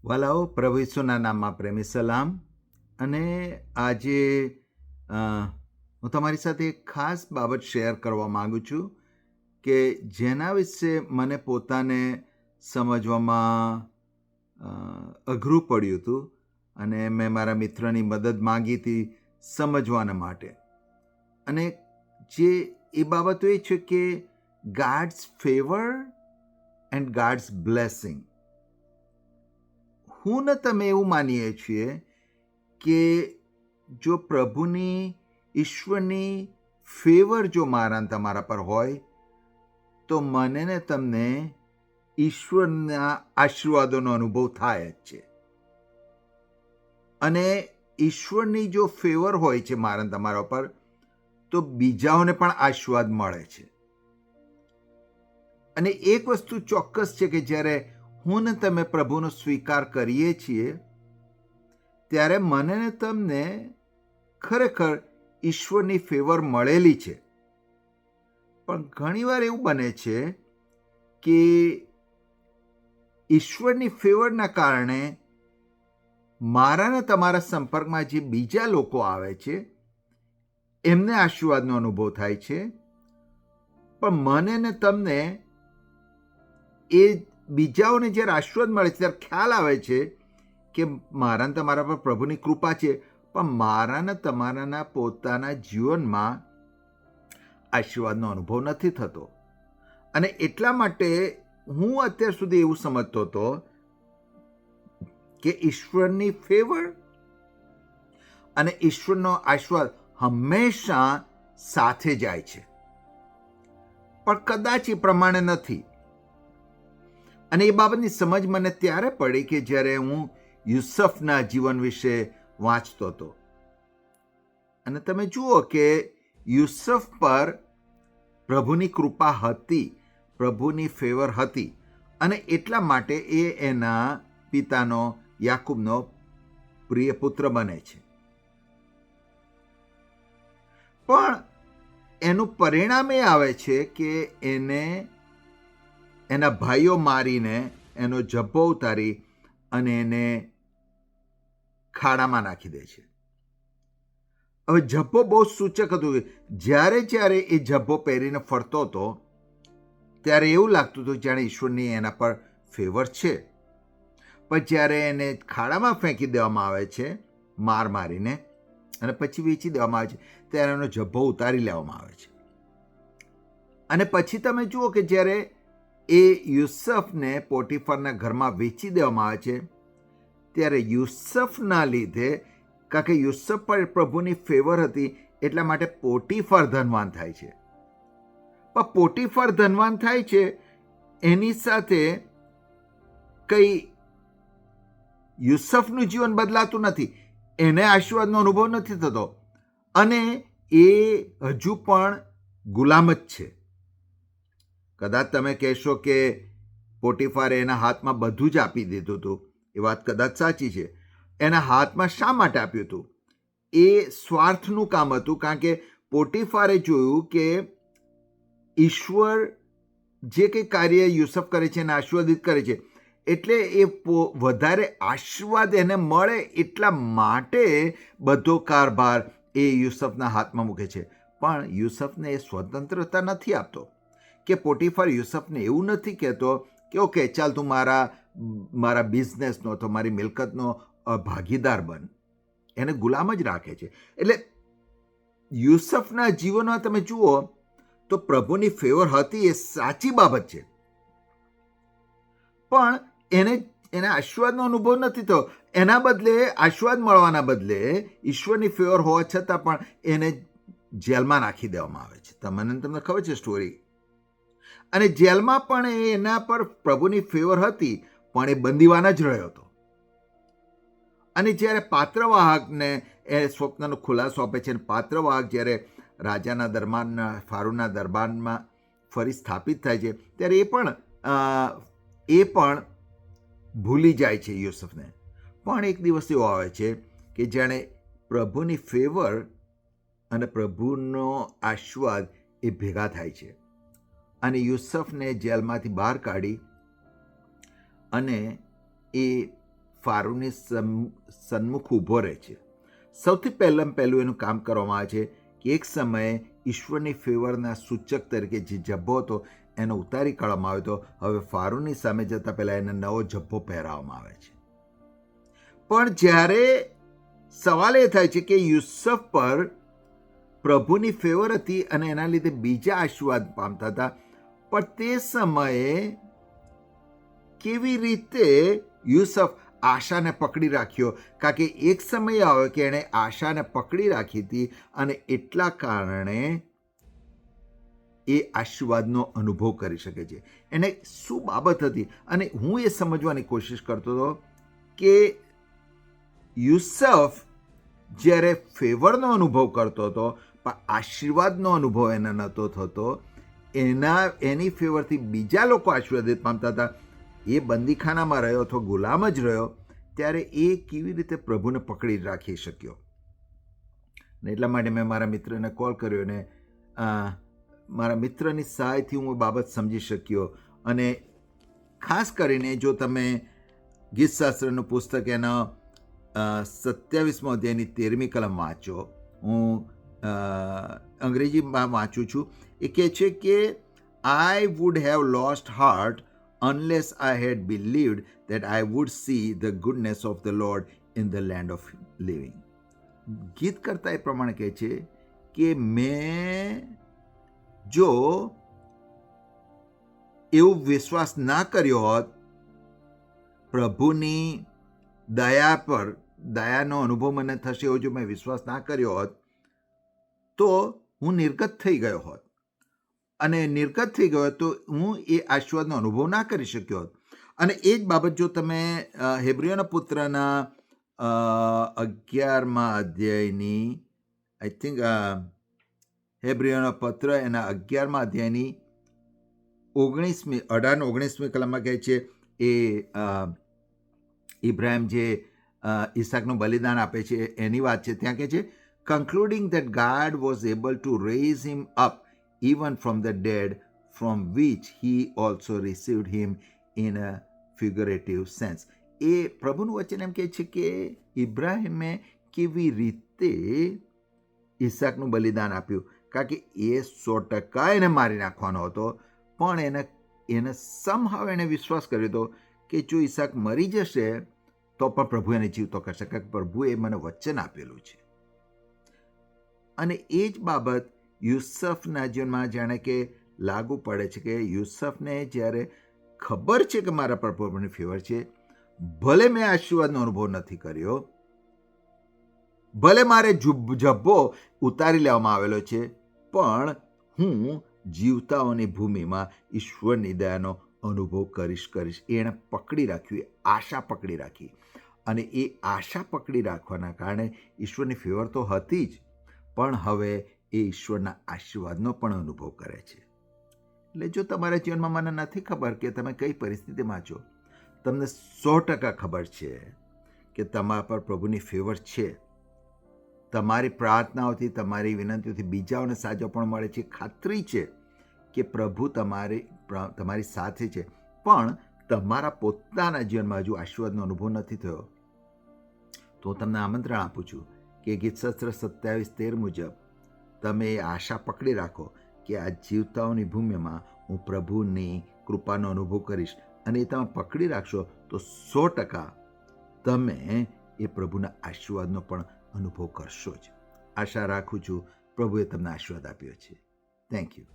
વાલાઓ, પ્રભુ ઈસુના નામમાં પ્રેમી સલામ. અને આજે હું તમારી સાથે એક ખાસ બાબત શેર કરવા માગું છું કે જેના વિશે મને પોતાને સમજવામાં અઘરું પડ્યું હતું, અને મેં મારા મિત્રની મદદ માંગી હતી સમજવાના માટે. અને જે એ બાબતો એ છે કે ગાડ્સ ફેવર એન્ડ ગાડ્સ બ્લેસિંગ. હું ને તમે એવું માનીએ છીએ કે જો પ્રભુની, ઈશ્વરની ફેવર જો મારા ને તમારા પર હોય તો મને ને તમને ઈશ્વરના આશીર્વાદોનો અનુભવ થાય જ છે. અને ઈશ્વરની જો ફેવર હોય છે મારા ને તમારા પર, તો બીજાઓને પણ આશીર્વાદ મળે છે. અને એક વસ્તુ ચોક્કસ છે કે જ્યારે હું ને તમે પ્રભુનો સ્વીકાર કરીએ છીએ ત્યારે મને ને તમને ખરેખર ઈશ્વરની ફેવર મળેલી છે. પણ ઘણીવાર એવું બને છે કે ઈશ્વરની ફેવરના કારણે મારા ને તમારા સંપર્કમાં જે બીજા લોકો આવે છે એમને આશીર્વાદનો અનુભવ થાય છે, પણ મને ને તમને એ બીજાઓને જ્યારે આશીર્વાદ મળે છે ત્યારે ખ્યાલ આવે છે કે મારા ને તમારા પર પ્રભુની કૃપા છે, પણ મારા ને તમારાના પોતાના જીવનમાં આશીર્વાદનો અનુભવ નથી થતો. અને એટલા માટે હું અત્યાર સુધી એવું સમજતો હતો કે ઈશ્વરની ફેવર અને ઈશ્વરનો આશીર્વાદ હંમેશા સાથે જાય છે, પણ કદાચ એ પ્રમાણે નથી. અને એ બાબતની સમજ મને ત્યારે પડી કે જ્યારે હું યુસફના જીવન વિશે વાંચતો હતો. અને તમે જુઓ કે યુસફ પર પ્રભુની કૃપા હતી, પ્રભુની ફેવર હતી, અને એટલા માટે એ એના પિતાનો, યાકૂબનો પ્રિય પુત્ર બને છે. પણ એનું પરિણામ એ આવે છે કે એને એના ભાઈઓ મારીને એનો જબ્બો ઉતારી અને એને ખાડામાં નાખી દે છે. હવે જબ્બો બહુ સૂચક હતું. જ્યારે જ્યારે એ જબ્બો પહેરીને ફરતો હતો ત્યારે એવું લાગતું હતું જાણે ઈશ્વરની એના પર ફેવર છે. પણ જ્યારે એને ખાડામાં ફેંકી દેવામાં આવે છે માર મારીને અને પછી વેચી દેવામાં આવે છે ત્યારે એનો જબ્બો ઉતારી લેવામાં આવે છે. અને પછી તમે જુઓ કે જ્યારે એ યુસફને પોટીફરના ઘરમાં વેચી દેવામાં આવે છે ત્યારે યુસફના લીધે, કારણ કે યુસફ પર પ્રભુની ફેવર હતી એટલા માટે પોટીફર ધનવાન થાય છે. પણ પોટીફર ધનવાન થાય છે એની સાથે કઈ યુસફનું જીવન બદલાતું નથી, એને આશીર્વાદનો અનુભવ નથી થતો, અને એ હજુ પણ ગુલામ જ છે. કદાચ તમે કહેશો કે પોટીફારે એના હાથમાં બધું જ આપી દીધું હતું. એ વાત કદાચ સાચી છે. એના હાથમાં શા માટે આપ્યું હતું? એ સ્વાર્થનું કામ હતું, કારણ કે પોટીફારે જોયું કે ઈશ્વર જે કંઈ કાર્ય યુસફ કરે છે એને આશીર્વાદિત કરે છે, એટલે એ વધારે આશીર્વાદ એને મળે એટલા માટે બધો કારભાર એ યુસફના હાથમાં મૂકે છે. પણ યુસફને એ સ્વતંત્રતા નથી આપતો. કે પોટીફર યુસફને એવું નથી કહેતો કે ઓકે ચાલ તું મારા બિઝનેસનો, તો મારી મિલકતનો ભાગીદાર બન. એને ગુલામ જ રાખે છે. એટલે યુસફના જીવનમાં તમે જુઓ તો પ્રભુની ફેવર હતી, એ સાચી બાબત છે, પણ એને આશીર્વાદનો અનુભવ નથી થયો. એના બદલે, આશીર્વાદ મળવાના બદલે ઈશ્વરની ફેવર હોવા છતાં પણ એને જેલમાં નાખી દેવામાં આવે છે. તમને ખબર છે સ્ટોરી. અને જેલમાં પણ એના પર પ્રભુની ફેવર હતી, પણ એ બંદીવાન જ રહ્યો હતો. અને જ્યારે પાત્રવાહકને એ સ્વપ્નનો ખુલાસો આપે છે, પાત્રવાહક જ્યારે રાજાના દરબારના, ફારૂના દરબારમાં ફરી સ્થાપિત થાય છે ત્યારે એ પણ ભૂલી જાય છે યુસફને. પણ એક દિવસ એવો આવે છે કે જાણે પ્રભુની ફેવર અને પ્રભુનો આશીર્વાદ એ ભેગા થાય છે અને યુસફને જેલમાંથી બહાર કાઢી અને એ ફારૂની સન્મુખ ઊભો રહે છે. સૌથી પહેલું એનું કામ કરવામાં આવે છે કે એક સમયે ઈશ્વરની ફેવરના સૂચક તરીકે જે જબ્બો હતો એનો ઉતારી કાઢવામાં આવ્યો હતો. હવે ફારૂની સામે જતાં પહેલાં એને નવો જબ્બો પહેરાવવામાં આવે છે. પણ જ્યારે સવાલ એ થાય છે કે યુસુફ પર પ્રભુની ફેવર હતી અને એના લીધે બીજા આશીર્વાદ પામતા હતા, પણ તે સમયે કેવી રીતે યુસુફ આશાને પકડી રાખ્યો? કારણ કે એક સમય આવ્યો કે એણે આશાને પકડી રાખી હતી અને એટલા કારણે એ આશીર્વાદનો અનુભવ કરી શકે છે. એને શું બાબત હતી? અને હું એ સમજવાની કોશિશ કરતો હતો કે યુસુફ જ્યારે ફેવરનો અનુભવ કરતો હતો પણ આશીર્વાદનો અનુભવ એને નહોતો થતો. એની ફેવરથી બીજા લોકો આશીર્વાદિત પામતા હતા. એ બંદીખાનામાં રહ્યો અથવા ગુલામ જ રહ્યો, ત્યારે એ કેવી રીતે પ્રભુને પકડી રાખી શક્યો? ને એટલા માટે મેં મારા મિત્રને કોલ કર્યો ને મારા મિત્રની સહાયથી હું બાબત સમજી શક્યો. અને ખાસ કરીને જો તમે ગીતશાસ્ત્રનું પુસ્તક એના 27મો અધ્યાયની 13મી કલમ વાંચો, હું અંગ્રેજીમાં વાંચું છું, એ કહે છે કે I would have lost heart unless I had believed that I would see the goodness of the Lord in the land of living. ગીત કરતા એ પ્રમાણે કહે છે કે મેં જો એવો વિશ્વાસ ના કર્યો હોત, પ્રભુની દયા પર, દયાનો અનુભવ મને થશે એવો જો મેં વિશ્વાસ ના કર્યો હોત, તો હું નિર્ગત થઈ ગયો હોત. અને નિર્ગત થઈ ગયો તો હું એ આશીર્વાદનો અનુભવ ના કરી શક્યો હોત. અને એ જ બાબત જો તમે હેબ્રીઓના પુત્રના 11મા અધ્યાયની આઈ થિંક હેબ્રીઓના પત્ર એના 11મા અધ્યાયની 18-19મી કલમમાં કહે છે, એ ઇબ્રાહિમ જે ઈસાકનું બલિદાન આપે છે એની વાત છે. ત્યાં કહે છે, concluding that God was able to raise him up even from the dead, from which he also received him in a figurative sense. એ પ્રભુનું વચન એમ કહે છે કે ઇબ્રાહિમે કેવી રીતે ઈસાકનું બલિદાન આપ્યું, કારણ કે એ 100% એને મારી નાખવાનો હતો, પણ એને સમહાવ એને વિશ્વાસ કર્યો હતો કે જો ઈસાક મરી જશે તો પણ પ્રભુ એને જીવતો કરશે, કારણ કે પ્રભુએ મને વચન આપેલું છે. અને એ જ બાબત યુસુફના જીવનમાં જાણે કે લાગુ પડે છે કે યુસુફને જ્યારે ખબર છે કે મારા પર પ્રભુની ફેવર છે, ભલે મેં આશીર્વાદનો અનુભવ નથી કર્યો, ભલે મારે જબ્બો ઉતારી લેવામાં આવેલો છે, પણ હું જીવતાઓની ભૂમિમાં ઈશ્વરની દયાનો અનુભવ કરીશ. એણે પકડી રાખ્યું, એ આશા પકડી રાખી. અને એ આશા પકડી રાખવાના કારણે ઈશ્વરની ફેવર તો હતી જ, પણ હવે એ ઈશ્વરના આશીર્વાદનો પણ અનુભવ કરે છે. એટલે જો તમારા જીવનમાં મને નથી ખબર કે તમે કઈ પરિસ્થિતિમાં છો, તમને 100% ખબર છે કે તમારા પર પ્રભુની ફેવર છે. તમારી પ્રાર્થનાઓથી, તમારી વિનંતીઓથી બીજાઓને સાજો પણ મળે છે. ખાતરી છે કે પ્રભુ તમારી સાથે છે, પણ તમારા પોતાના જીવનમાં હજુ આશીર્વાદનો અનુભવ નથી થયો. તો હું તમને આમંત્રણ આપું છું કે ગીતશાસ્ત્ર 27:13 મુજબ તમે એ આશા પકડી રાખો કે આ જીવતાઓની ભૂમિમાં હું પ્રભુની કૃપાનો અનુભવ કરીશ. અને એ તમે પકડી રાખશો તો 100% તમે એ પ્રભુના આશીર્વાદનો પણ અનુભવ કરશો જ. આશા રાખું છું પ્રભુએ તમને આશીર્વાદ આપ્યો છે. Thank you.